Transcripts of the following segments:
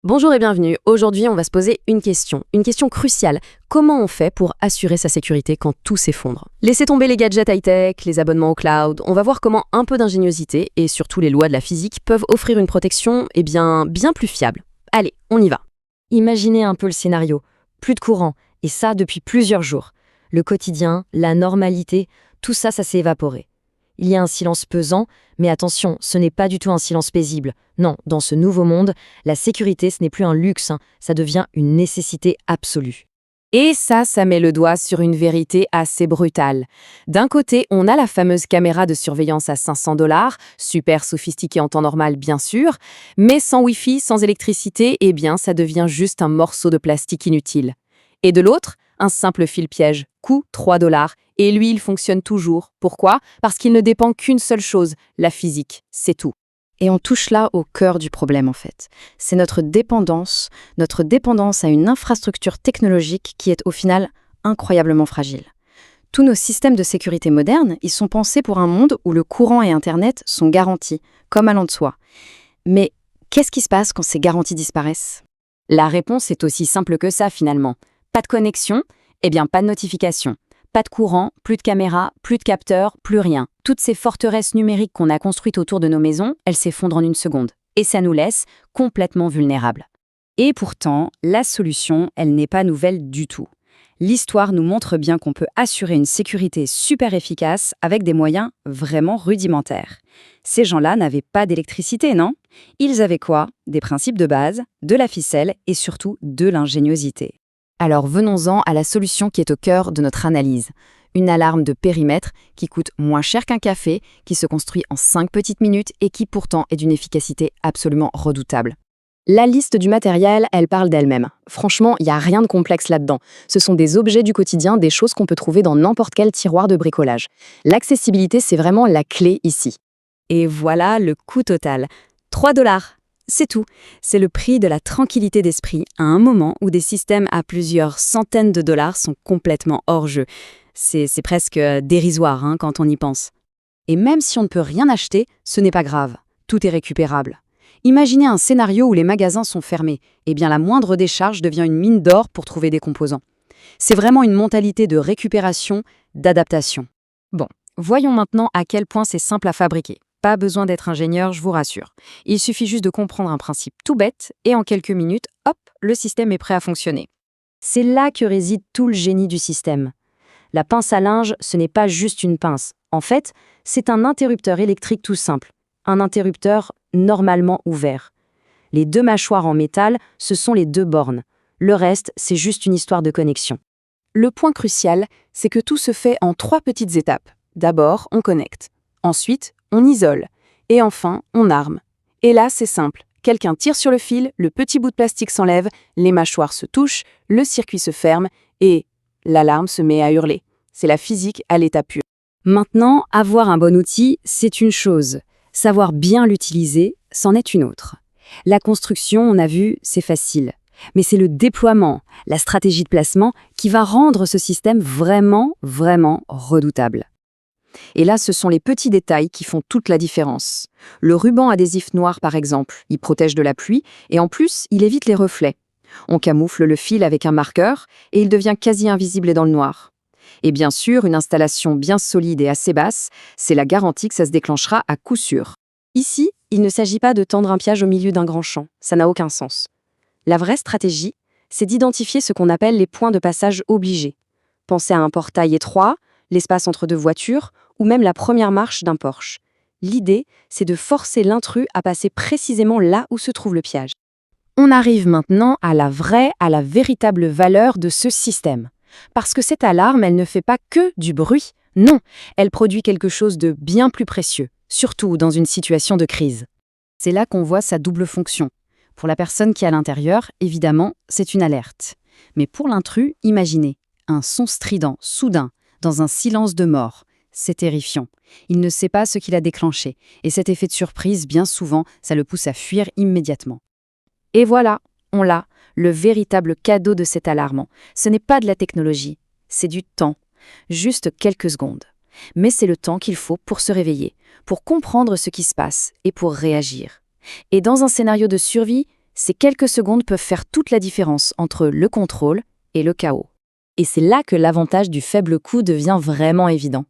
Bonjour et bienvenue. Aujourd'hui, on va se poser une question cruciale. Comment on fait pour assurer sa sécurité quand tout s'effondre? Laissez tomber les gadgets high-tech, les abonnements au cloud. On va voir comment un peu d'ingéniosité et surtout les lois de la physique peuvent offrir une protection, bien plus fiable. Allez, on y va. Imaginez un peu le scénario. Plus de courant, et ça depuis plusieurs jours. Le quotidien, la normalité, tout ça, ça s'est évaporé. Il y a un silence pesant, mais attention, ce n'est pas du tout un silence paisible. Non, dans ce nouveau monde, la sécurité, ce n'est plus un luxe, ça devient une nécessité absolue. Et ça met le doigt sur une vérité assez brutale. D'un côté, on a la fameuse caméra de surveillance à 500 $, super sophistiquée en temps normal bien sûr, mais sans Wi-Fi, sans électricité, ça devient juste un morceau de plastique inutile. Et de l'autre, un simple fil piège, coût 3 $, et lui, il fonctionne toujours. Pourquoi? Parce qu'il ne dépend qu'une seule chose, la physique, c'est tout. Et on touche là au cœur du problème en fait. C'est notre dépendance à une infrastructure technologique qui est au final incroyablement fragile. Tous nos systèmes de sécurité modernes, ils sont pensés pour un monde où le courant et Internet sont garantis, comme allant de soi. Mais qu'est-ce qui se passe quand ces garanties disparaissent? La réponse est aussi simple que ça finalement. Pas de connexion, pas de notification. Pas de courant, plus de caméras, plus de capteurs, plus rien. Toutes ces forteresses numériques qu'on a construites autour de nos maisons, elles s'effondrent en une seconde. Et ça nous laisse complètement vulnérables. Et pourtant, la solution, elle n'est pas nouvelle du tout. L'histoire nous montre bien qu'on peut assurer une sécurité super efficace avec des moyens vraiment rudimentaires. Ces gens-là n'avaient pas d'électricité, non? Ils avaient quoi? Des principes de base, de la ficelle et surtout de l'ingéniosité. Alors venons-en à la solution qui est au cœur de notre analyse. Une alarme de périmètre qui coûte moins cher qu'un café, qui se construit en 5 petites minutes et qui pourtant est d'une efficacité absolument redoutable. La liste du matériel, elle parle d'elle-même. Franchement, il n'y a rien de complexe là-dedans. Ce sont des objets du quotidien, des choses qu'on peut trouver dans n'importe quel tiroir de bricolage. L'accessibilité, c'est vraiment la clé ici. Et voilà le coût total. 3 $. C'est tout. C'est le prix de la tranquillité d'esprit à un moment où des systèmes à plusieurs centaines de dollars sont complètement hors jeu. C'est presque dérisoire quand on y pense. Et même si on ne peut rien acheter, ce n'est pas grave. Tout est récupérable. Imaginez un scénario où les magasins sont fermés. La moindre décharge devient une mine d'or pour trouver des composants. C'est vraiment une mentalité de récupération, d'adaptation. Bon, voyons maintenant à quel point c'est simple à fabriquer. Pas besoin d'être ingénieur, je vous rassure. Il suffit juste de comprendre un principe tout bête et en quelques minutes, hop, le système est prêt à fonctionner. C'est là que réside tout le génie du système. La pince à linge, ce n'est pas juste une pince. En fait, c'est un interrupteur électrique tout simple. Un interrupteur normalement ouvert. Les 2 mâchoires en métal, ce sont les 2 bornes. Le reste, c'est juste une histoire de connexion. Le point crucial, c'est que tout se fait en 3 petites étapes. D'abord, on connecte. Ensuite, on isole. Et enfin, on arme. Et là, c'est simple. Quelqu'un tire sur le fil, le petit bout de plastique s'enlève, les mâchoires se touchent, le circuit se ferme et l'alarme se met à hurler. C'est la physique à l'état pur. Maintenant, avoir un bon outil, c'est une chose. Savoir bien l'utiliser, c'en est une autre. La construction, on a vu, c'est facile. Mais c'est le déploiement, la stratégie de placement qui va rendre ce système vraiment redoutable. Et là, ce sont les petits détails qui font toute la différence. Le ruban adhésif noir, par exemple, il protège de la pluie et en plus, il évite les reflets. On camoufle le fil avec un marqueur et il devient quasi invisible dans le noir. Et bien sûr, une installation bien solide et assez basse, c'est la garantie que ça se déclenchera à coup sûr. Ici, il ne s'agit pas de tendre un piège au milieu d'un grand champ, ça n'a aucun sens. La vraie stratégie, c'est d'identifier ce qu'on appelle les points de passage obligés. Pensez à un portail étroit, l'espace entre 2 voitures, ou même la première marche d'un Porsche. L'idée, c'est de forcer l'intrus à passer précisément là où se trouve le piège. On arrive maintenant à la véritable valeur de ce système. Parce que cette alarme, elle ne fait pas que du bruit. Non, elle produit quelque chose de bien plus précieux, surtout dans une situation de crise. C'est là qu'on voit sa double fonction. Pour la personne qui est à l'intérieur, évidemment, c'est une alerte. Mais pour l'intrus, imaginez, un son strident, soudain, dans un silence de mort. C'est terrifiant. Il ne sait pas ce qui l'a déclenché. Et cet effet de surprise, bien souvent, ça le pousse à fuir immédiatement. Et voilà, on l'a, le véritable cadeau de cet alarmant. Ce n'est pas de la technologie, c'est du temps. Juste quelques secondes. Mais c'est le temps qu'il faut pour se réveiller, pour comprendre ce qui se passe et pour réagir. Et dans un scénario de survie, Ces quelques secondes peuvent faire toute la différence entre le contrôle et le chaos. Et c'est là que l'avantage du faible coût devient vraiment évident.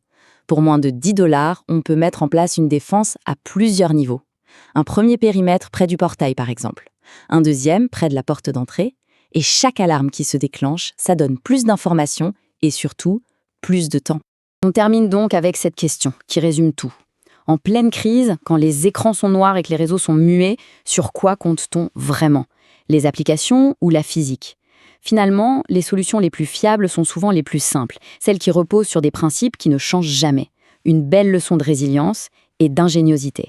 Pour moins de 10 $, on peut mettre en place une défense à plusieurs niveaux. Un premier périmètre près du portail, par exemple. Un deuxième près de la porte d'entrée. Et chaque alarme qui se déclenche, ça donne plus d'informations et surtout, plus de temps. On termine donc avec cette question qui résume tout. En pleine crise, quand les écrans sont noirs et que les réseaux sont muets, sur quoi compte-t-on vraiment? Les applications ou la physique? Finalement, les solutions les plus fiables sont souvent les plus simples, celles qui reposent sur des principes qui ne changent jamais. Une belle leçon de résilience et d'ingéniosité.